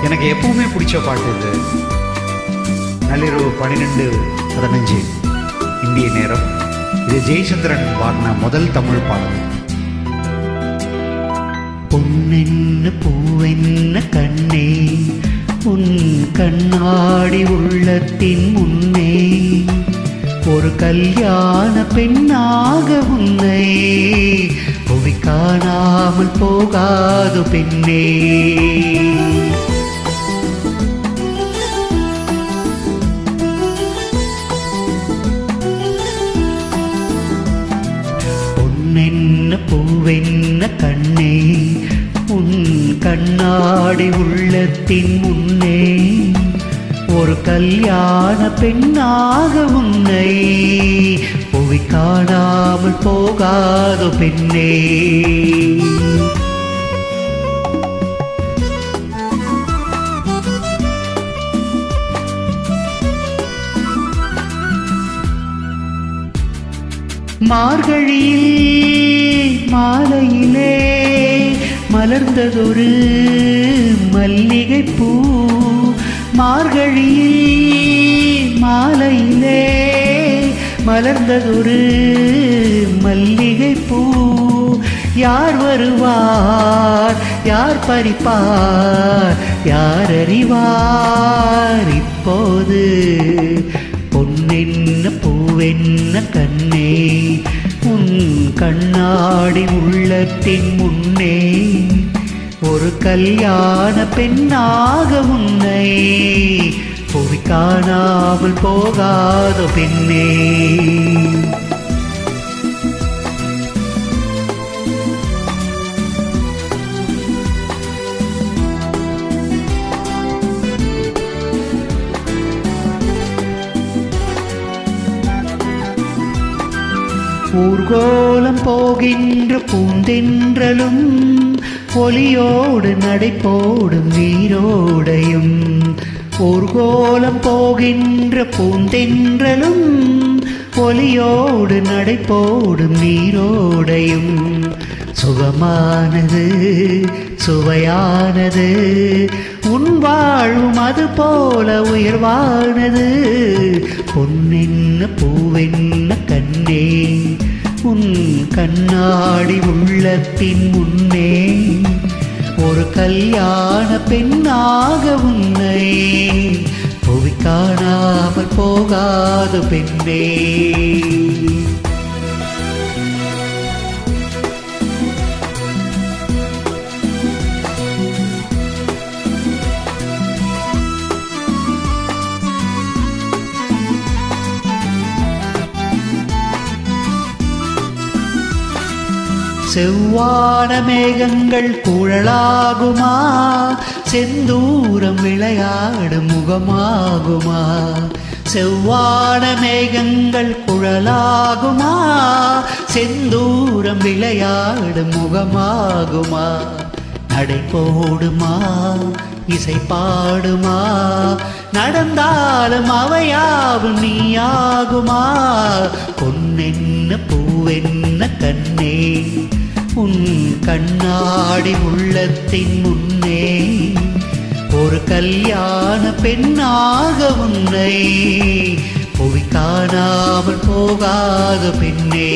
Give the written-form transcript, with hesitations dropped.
எனக்கு எப்பவுமே பிடிச்ச பாட்டு இது. நள்ளிரவு 12:15 இந்திய நேரம். இது ஜெயச்சந்திரன் பாடின முதல் தமிழ் பாடல். பொன்னென்ன பூவென்ன கண்ணே, உன் கண்ணாடி உள்ளத்தின் முன்னே ஒரு கல்யாண பெண்ணாக உன்னை புவி காணாமல் போகாது பெண்ணே. பொன்னென்ன பூவென்ன கண்ணே, உன் கண்ணாடி உள்ளத்தின் முன்னே ஒரு கல்யாண பெண்ணாக உன்னை புவி காணாமல் போகாது பெண்ணே. மார்கழியில் மாலையிலே மலர்ந்ததொரு மல்லிகை பூ, மார்கழியில் மாலையிலே மலர்ந்ததொரு மல்லிகை பூ. யார் வருவார், யார் பறிப்பார், யார் அறிவார் இப்போது. பொன்னென்ன பூவென்ன கண்ணே, உன் கண்ணாடி உள்ளத்தின் முன்னே ஒரு கல்யாண பெண்ணாக உன்னை புவி காணாமல் போகாத பெண்ணே. ஊர்கோலம் போகின்ற பூந்தென்றலும் ஒலியோடு நடைபோடும் நீரோடையும். ஊர்கோலம் போகின்ற பூந்தென்றலும் ஒலியோடு நடைபோடும் நீரோடையும். சுகமானது சுவையானது உன் வாழ்வும் அது போல உயர்வானது. பொன்னென்ன பூவென்ன கண்ணே, உன் கண்ணாடி உள்ளத்தின் முன்னே ஒரு கல்யாண பெண்ணாக உன்னை புவி காணாமல் போகாது பெண்ணே. செவ்வான மேகங்கள் குழலாகுமா, செந்தூரம் விளையாடும் முகமாகுமா. செவ்வான மேகங்கள் குழலாகுமா, செந்தூரம் விளையாடும் முகமாகுமா. நடை போடுமா, இசை பாடுமா, நடந்தாலும் அவையாவும் நீயாகுமா. பொன்னென்ன பூவென்ன கண்ணே, உன் கண்ணாடி உள்ளத்தின் முன்னே ஒரு கல்யாண பெண்ணாக உன்னை புவி காணாமல் போகாத பெண்ணே.